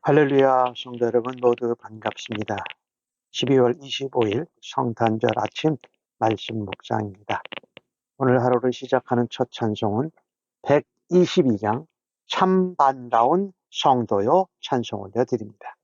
할렐루야, 성도 여러분 모두 반갑습니다. 12월 25일 성탄절 아침 말씀 묵상입니다. 오늘 하루를 시작하는 첫 찬송은 122장 참 반가운 성도요 찬송을 드립니다.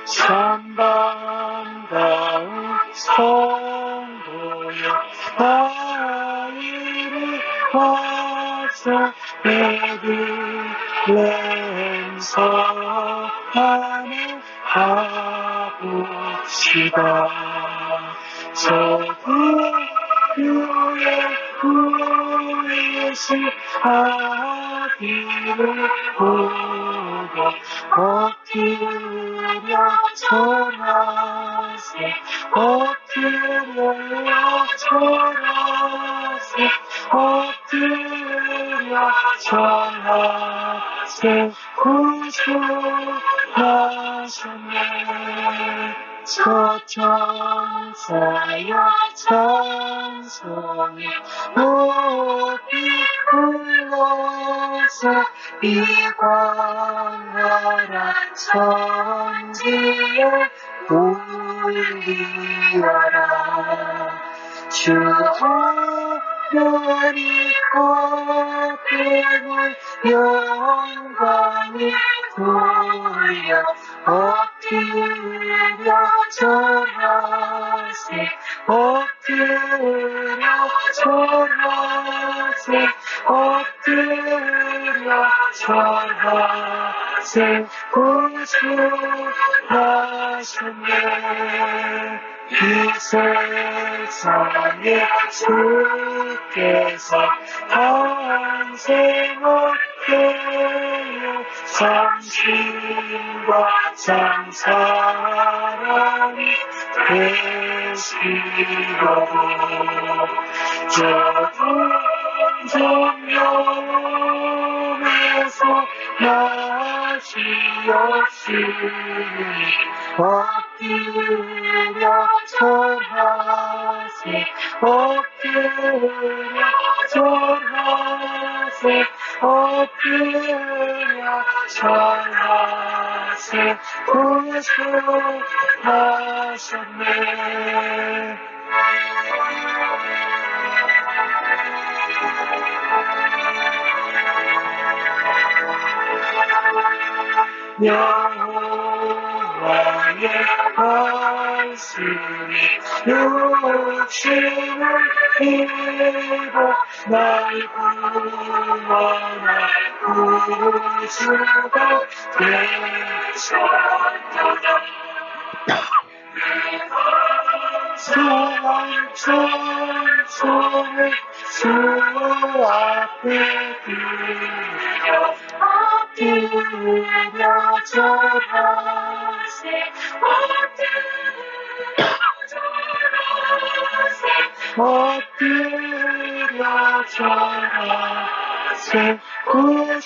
참 반가운 성도여 나이를 와서 베들레헴서 안에 가봅시다. 저 구유의 구유신 아기를 보고 엎드려 절하세 엎드려 절하세 엎드려 절하세 구주하셨네 저 천사여 찬송해 높이 불러서 이광하라 천지에 울리어라 주 하늘이 하늘을 영광이 돌려 엎드려 절하세 엎드려 절하세 엎드려 절하세 구주하셨네 이 세상에 주께서 탄생하게요 삼신과 삼사람이 되시려고 저 분종명에서 나시 없으니 엎드려 절하세 엎드려 절하세 엎드려 절하세 구주하셨네 여호와의 말씀이 육신을 입어 날 구원할 구주가 되셨도다 찬송을 주 앞에 드려 엎드려 절하세 엎드려 절하세 구주하셨네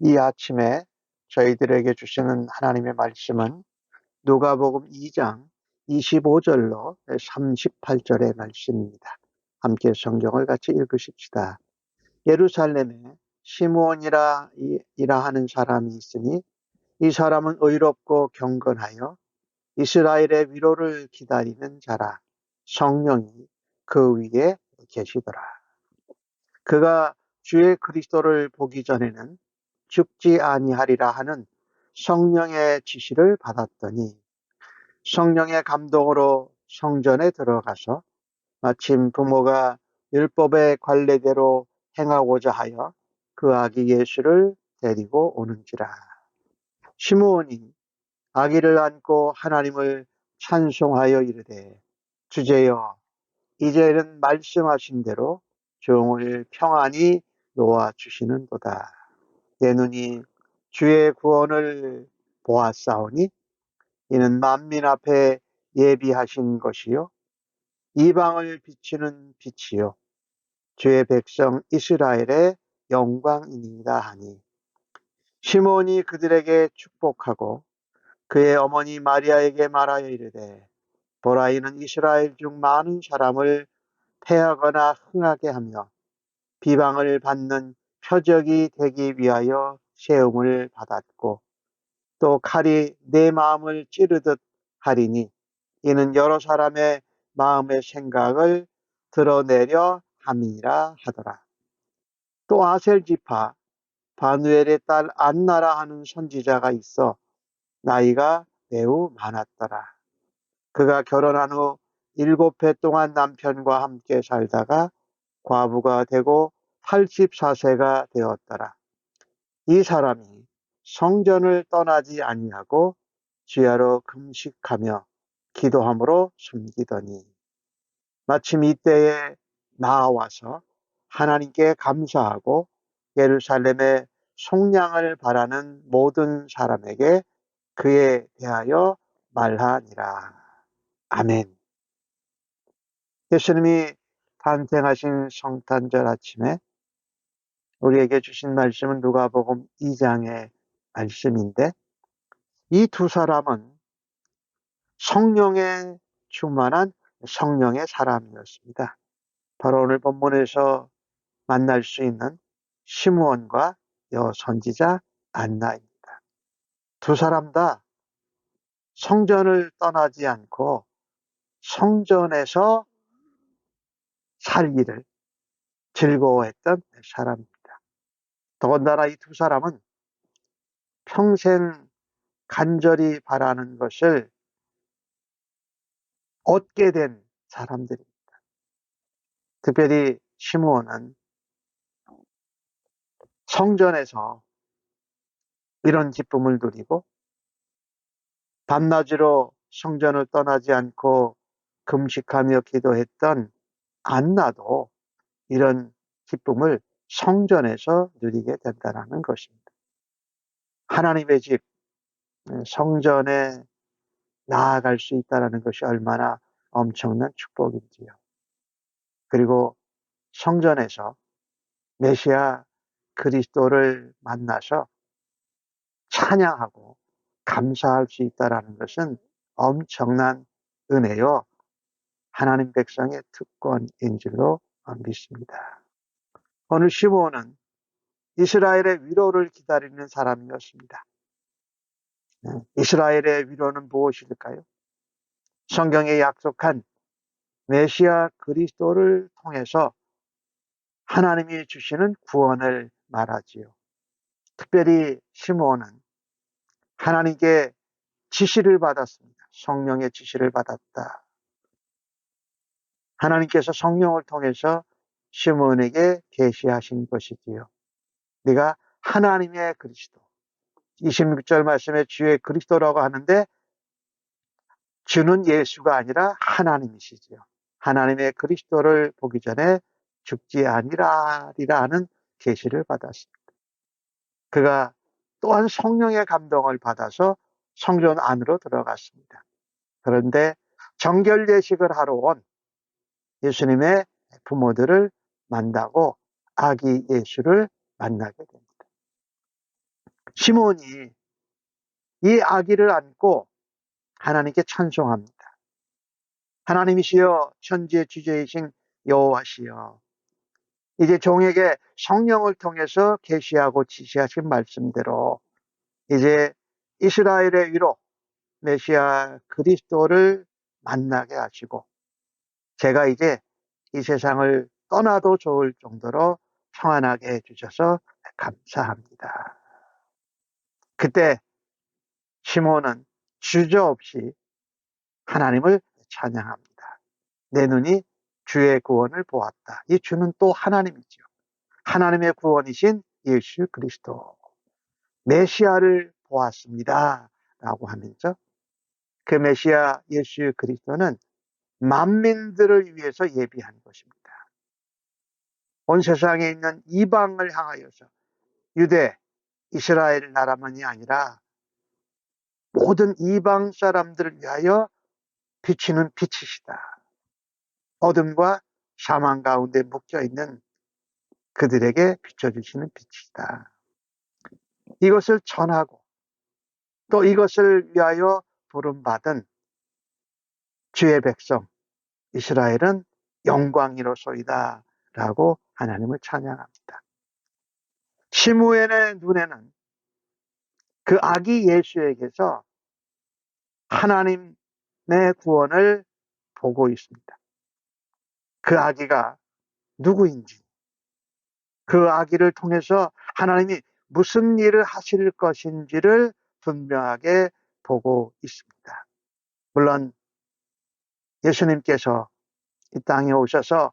이 아침에 저희들에게 주시는 하나님의 말씀은 누가복음 2장 25절로 38절의 말씀입니다. 함께 성경을 같이 읽으십시다. 예루살렘에 시므온이라 하는 사람이 있으니 이 사람은 의롭고 경건하여 이스라엘의 위로를 기다리는 자라 성령이 그 위에 계시더라. 그가 주의 그리스도를 보기 전에는 죽지 아니하리라 하는 성령의 지시를 받았더니 성령의 감동으로 성전에 들어가서 마침 부모가 율법의 관례대로 행하고자 하여 그 아기 예수를 데리고 오는지라. 시므온이 아기를 안고 하나님을 찬송하여 이르되 주제여 이제는 말씀하신 대로 종을 평안히 놓아주시는도다. 내 눈이 주의 구원을 보았사오니 이는 만민 앞에 예비하신 것이요 이방을 비추는 빛이요 주의 백성 이스라엘의 영광이니이다 하니 시몬이 그들에게 축복하고 그의 어머니 마리아에게 말하여 이르되 보라 이는 이스라엘 중 많은 사람을 패하거나 흥하게 하며 비방을 받는 표적이 되기 위하여 세움을 받았고 또 칼이 내 마음을 찌르듯 하리니 이는 여러 사람의 마음의 생각을 드러내려 함이라 하더라. 또 아셀 지파 바누엘의 딸 안나라 하는 선지자가 있어 나이가 매우 많았더라. 그가 결혼한 후 7해 동안 남편과 함께 살다가 과부가 되고 84세가 되었더라. 이 사람이 성전을 떠나지 아니하고 주야로 금식하며 기도함으로 숨기더니 마침 이때에 나와서 하나님께 감사하고 예루살렘의 속량을 바라는 모든 사람에게 그에 대하여 말하니라. 아멘. 예수님이 탄생하신 성탄절 아침에 우리에게 주신 말씀은 누가복음 2장의 말씀인데 이 두 사람은 성령에 충만한 성령의 사람이었습니다. 바로 오늘 본문에서 만날 수 있는 시므온과 여선지자 안나입니다. 두 사람 다 성전을 떠나지 않고 성전에서 살기를 즐거워했던 사람입니다. 더군다나 이 두 사람은 평생 간절히 바라는 것을 얻게 된 사람들입니다. 특별히 시므온은 성전에서 이런 기쁨을 누리고 밤낮으로 성전을 떠나지 않고 금식하며 기도했던 안나도 이런 기쁨을 성전에서 누리게 된다는 것입니다. 하나님의 집 성전에 나아갈 수 있다는 것이 얼마나 엄청난 축복인지요. 그리고 성전에서 메시아 그리스도를 만나서 찬양하고 감사할 수 있다는 것은 엄청난 은혜요. 하나님 백성의 특권인 줄로 믿습니다. 오늘 시므온은 이스라엘의 위로를 기다리는 사람이었습니다. 이스라엘의 위로는 무엇일까요? 성경에 약속한 메시아 그리스도를 통해서 하나님이 주시는 구원을 말하지요. 특별히 시므온은 하나님께 지시를 받았습니다. 성령의 지시를 받았다. 하나님께서 성령을 통해서 시므온에게 계시하신 것이지요. 네가 하나님의 그리스도. 26절 말씀에 주의 그리스도라고 하는데 주는 예수가 아니라 하나님이시지요. 하나님의 그리스도를 보기 전에 죽지 아니라리라 하는 계시를 받았습니다. 그가 또한 성령의 감동을 받아서 성전 안으로 들어갔습니다. 그런데 정결 예식을 하러 온 예수님의 부모들을 만나고 아기 예수를 만나게 됩니다. 시몬이 이 아기를 안고 하나님께 찬송합니다. 하나님이시여 천지의 주제이신 여호와시여 이제 종에게 성령을 통해서 계시하고 지시하신 말씀대로 이제 이스라엘의 위로 메시아 그리스도를 만나게 하시고 제가 이제 이 세상을 떠나도 좋을 정도로 평안하게 해주셔서 감사합니다. 그때 시몬은 주저없이 하나님을 찬양합니다. 내 눈이 주의 구원을 보았다. 이 주는 또 하나님이죠. 하나님의 구원이신 예수 그리스도 메시아를 보았습니다. 라고 하면서 그 메시아 예수 그리스도는 만민들을 위해서 예비한 것입니다. 온 세상에 있는 이방을 향하여서 유대, 이스라엘 나라만이 아니라 모든 이방 사람들을 위하여 비치는 빛이시다. 어둠과 사망 가운데 묶여있는 그들에게 비춰주시는 빛이다. 이것을 전하고 또 이것을 위하여 부름받은 주의 백성 이스라엘은 영광이로소이다 라고 하나님을 찬양합니다. 시므온의 눈에는 그 아기 예수에게서 하나님의 구원을 보고 있습니다. 그 아기가 누구인지, 그 아기를 통해서 하나님이 무슨 일을 하실 것인지를 분명하게 보고 있습니다. 물론 예수님께서 이 땅에 오셔서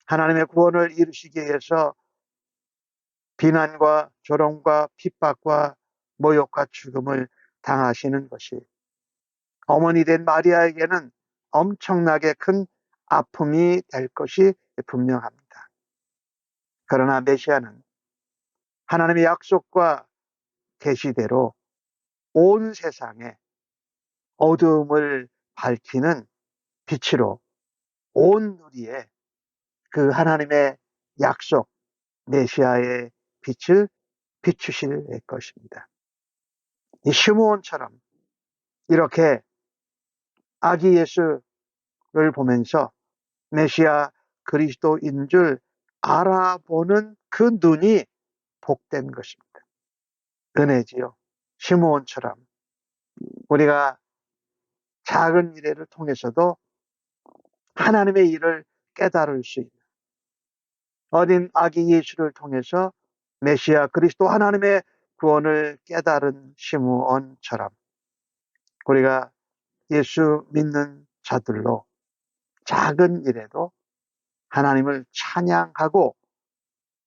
하나님의 구원을 이루시기 위해서 비난과 조롱과 핍박과 모욕과 죽음을 당하시는 것이 어머니 된 마리아에게는 엄청나게 큰 아픔이 될 것이 분명합니다. 그러나 메시아는 하나님의 약속과 계시대로 온 세상에 어두움을 밝히는 빛으로 온 누리에 그 하나님의 약속 메시아의 빛을 비추실 것입니다. 이 시므온처럼 이렇게 아기 예수를 보면서 메시아 그리스도인 줄 알아보는 그 눈이 복된 것입니다. 은혜지요. 시므온처럼 우리가 작은 일을 통해서도 하나님의 일을 깨달을 수 있는 어린 아기 예수를 통해서 메시아 그리스도 하나님의 구원을 깨달은 시므온처럼 우리가 예수 믿는 자들로 작은 일에도 하나님을 찬양하고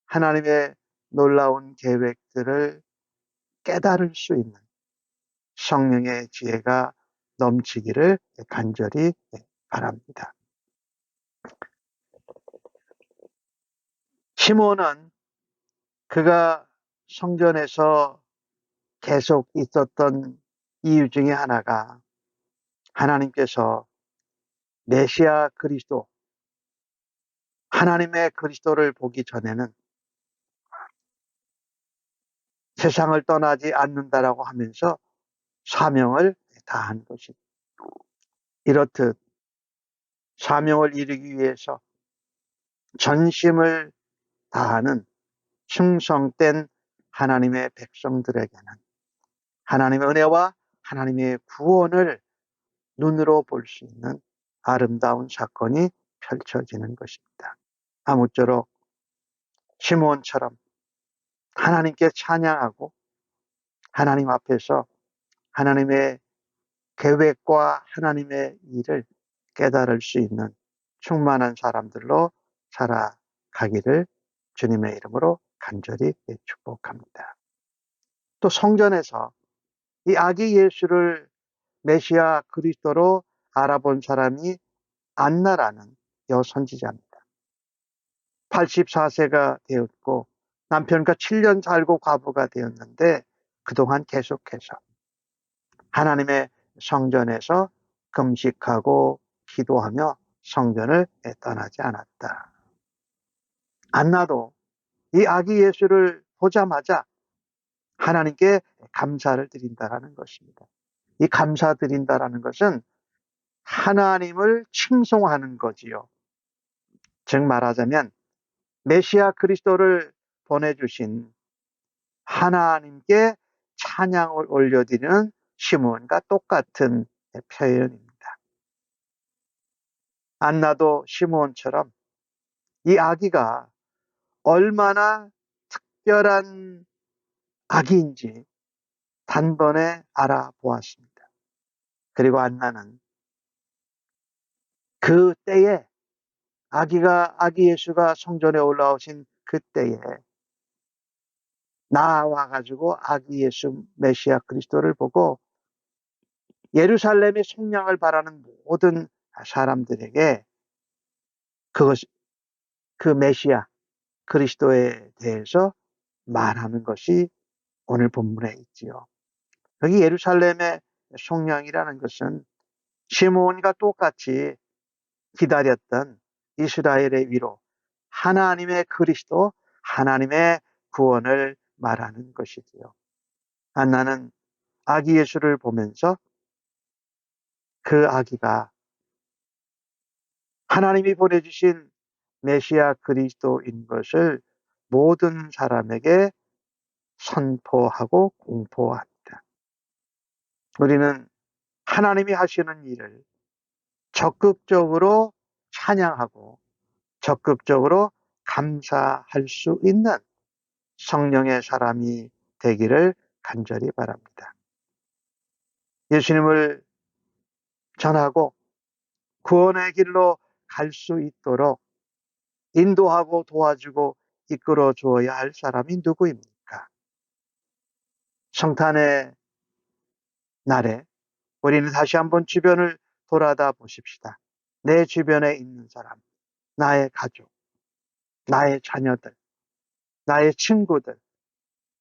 하나님의 놀라운 계획들을 깨달을 수 있는 성령의 지혜가 넘치기를 간절히 바랍니다. 시므온은 그가 성전에서 계속 있었던 이유 중에 하나가 하나님께서 메시아 그리스도, 하나님의 그리스도를 보기 전에는 세상을 떠나지 않는다라고 하면서 사명을 다한 것입니다. 이렇듯 사명을 이루기 위해서 전심을 다하는 충성된 하나님의 백성들에게는 하나님의 은혜와 하나님의 구원을 눈으로 볼 수 있는 아름다운 사건이 펼쳐지는 것입니다. 아무쪼록 시므온처럼 하나님께 찬양하고 하나님 앞에서 하나님의 계획과 하나님의 일을 깨달을 수 있는 충만한 사람들로 살아가기를 주님의 이름으로 간절히 축복합니다. 또 성전에서 이 아기 예수를 메시아 그리스도로 알아본 사람이 안나라는 여선지자입니다. 84세가 되었고 남편과 7년 살고 과부가 되었는데 그동안 계속해서 하나님의 성전에서 금식하고 기도하며 성전을 떠나지 않았다. 안나도 이 아기 예수를 보자마자 하나님께 감사를 드린다라는 것입니다. 이 감사드린다라는 것은 하나님을 칭송하는 거지요. 즉 말하자면 메시아 그리스도를 보내주신 하나님께 찬양을 올려드리는 시므온과 똑같은 표현입니다. 안나도 시므온처럼 이 아기가 얼마나 특별한 아기인지 단번에 알아보았습니다. 그리고 안나는 그 때에 아기 예수가 성전에 올라오신 그 때에 나와가지고 아기 예수 메시아 그리스도를 보고 예루살렘의 속량을 바라는 모든 사람들에게 그 메시아 그리스도에 대해서 말하는 것이 오늘 본문에 있지요. 여기 예루살렘의 속량이라는 것은 시므온과 똑같이 기다렸던 이스라엘의 위로, 하나님의 그리스도, 하나님의 구원을 말하는 것이지요. 안나는 아기 예수를 보면서 그 아기가 하나님이 보내주신 메시아 그리스도인 것을 모든 사람에게 선포하고 공포합니다. 우리는 하나님이 하시는 일을 적극적으로 찬양하고 적극적으로 감사할 수 있는 성령의 사람이 되기를 간절히 바랍니다. 예수님을 전하고 구원의 길로 갈 수 있도록 인도하고 도와주고 이끌어 주어야 할 사람이 누구입니까? 성탄의 날에 우리는 다시 한번 주변을 돌아다 보십시다. 내 주변에 있는 사람, 나의 가족, 나의 자녀들, 나의 친구들,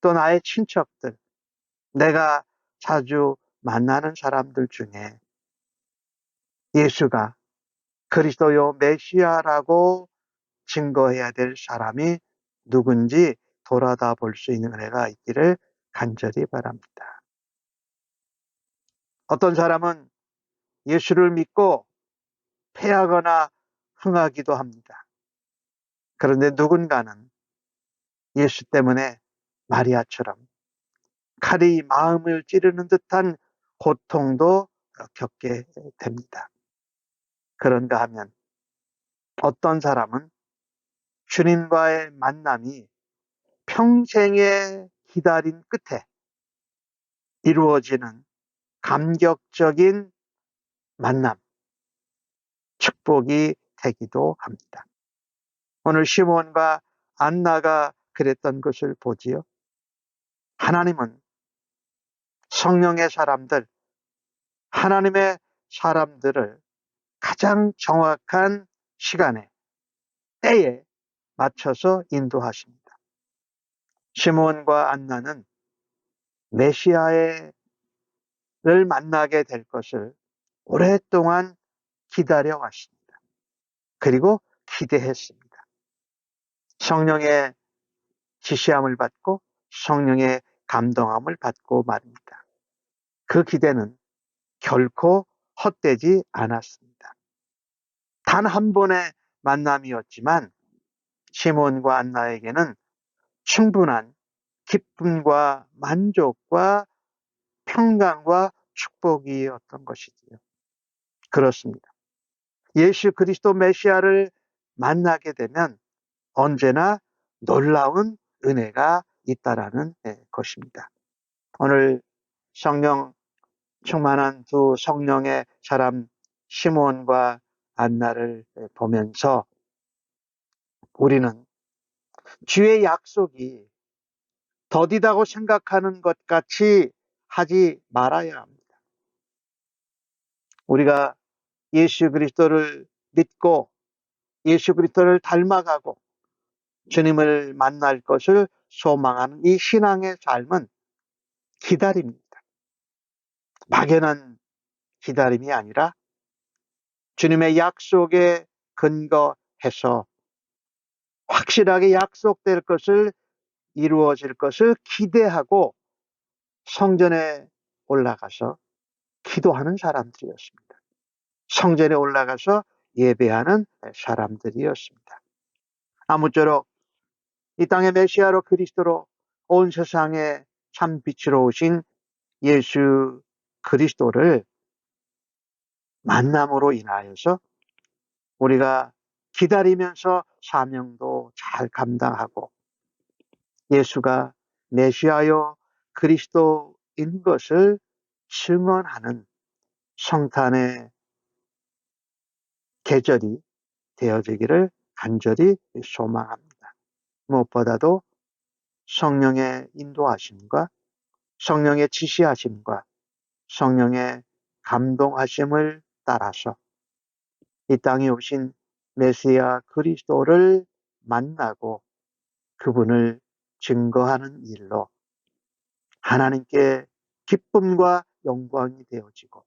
또 나의 친척들, 내가 자주 만나는 사람들 중에 예수가 그리스도요 메시아라고 증거해야 될 사람이 누군지 돌아다 볼 수 있는 은혜가 있기를 간절히 바랍니다. 어떤 사람은 예수를 믿고 패하거나 흥하기도 합니다. 그런데 누군가는 예수 때문에 마리아처럼 칼이 마음을 찌르는 듯한 고통도 겪게 됩니다. 그런가 하면 어떤 사람은 주님과의 만남이 평생의 기다림 끝에 이루어지는 감격적인 만남, 축복이 되기도 합니다. 오늘 시몬과 안나가 그랬던 것을 보지요. 하나님은 성령의 사람들, 하나님의 사람들을 가장 정확한 시간에, 때에 맞춰서 인도하십니다. 시몬과 안나는 메시아를 만나게 될 것을 오랫동안 기다려 왔습니다. 그리고 기대했습니다. 성령의 지시함을 받고 성령의 감동함을 받고 말입니다. 그 기대는 결코 헛되지 않았습니다. 단 한 번의 만남이었지만 시몬과 안나에게는 충분한 기쁨과 만족과 평강과 축복이었던 것이지요. 그렇습니다. 예수 그리스도 메시아를 만나게 되면 언제나 놀라운 은혜가 있다라는 것입니다. 오늘 성령 충만한 두 성령의 사람 시몬과 안나를 보면서 우리는 주의 약속이 더디다고 생각하는 것 같이 하지 말아야 합니다. 우리가 예수 그리스도를 믿고 예수 그리스도를 닮아가고 주님을 만날 것을 소망하는 이 신앙의 삶은 기다림입니다. 막연한 기다림이 아니라 주님의 약속에 근거해서 확실하게 약속될 것을 이루어질 것을 기대하고 성전에 올라가서 기도하는 사람들이었습니다. 성전에 올라가서 예배하는 사람들이었습니다. 아무쪼록 이 땅의 메시아로 그리스도로 온 세상에 참 빛으로 오신 예수 그리스도를 만남으로 인하여서 우리가 기다리면서 사명도 잘 감당하고 예수가 메시아요 그리스도인 것을 증언하는 성탄의 계절이 되어지기를 간절히 소망합니다. 무엇보다도 성령의 인도하심과 성령의 지시하심과 성령의 감동하심을 따라서 이 땅에 오신 메시아 그리스도를 만나고 그분을 증거하는 일로 하나님께 기쁨과 영광이 되어지고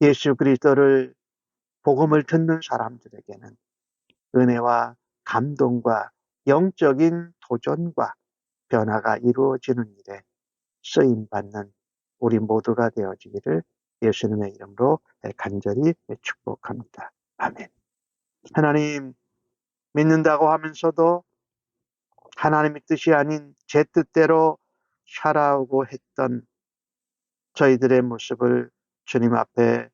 예수 그리스도를 복음을 듣는 사람들에게는 은혜와 감동과 영적인 도전과 변화가 이루어지는 일에 쓰임받는 우리 모두가 되어지기를 예수님의 이름으로 간절히 축복합니다. 아멘. 하나님, 믿는다고 하면서도 하나님의 뜻이 아닌 제 뜻대로 살아오고 했던 저희들의 모습을 주님 앞에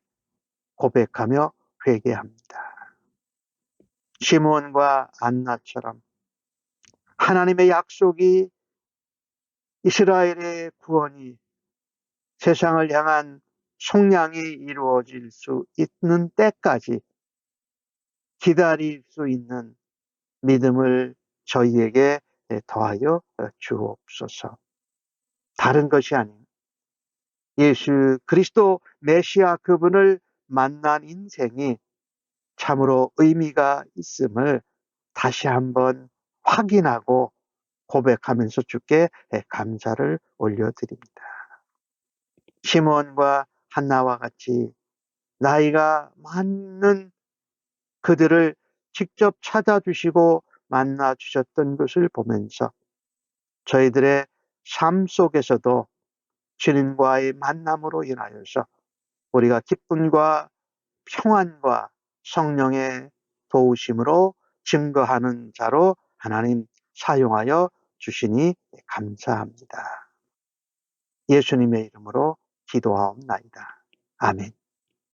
고백하며 회개합니다. 시므온과 안나처럼 하나님의 약속이, 이스라엘의 구원이 세상을 향한 속량이 이루어질 수 있는 때까지 기다릴 수 있는 믿음을 저희에게 더하여 주옵소서. 다른 것이 아닌 예수 그리스도 메시아 그분을 만난 인생이 참으로 의미가 있음을 다시 한번 확인하고 고백하면서 주께 감사를 올려드립니다. 시므온과 한나와 같이 나이가 많은 그들을 직접 찾아주시고 만나주셨던 것을 보면서 저희들의 삶 속에서도 주님과의 만남으로 인하여서 우리가 기쁨과 평안과 성령의 도우심으로 증거하는 자로 하나님 사용하여 주시니 감사합니다. 예수님의 이름으로 기도하옵나이다. 아멘.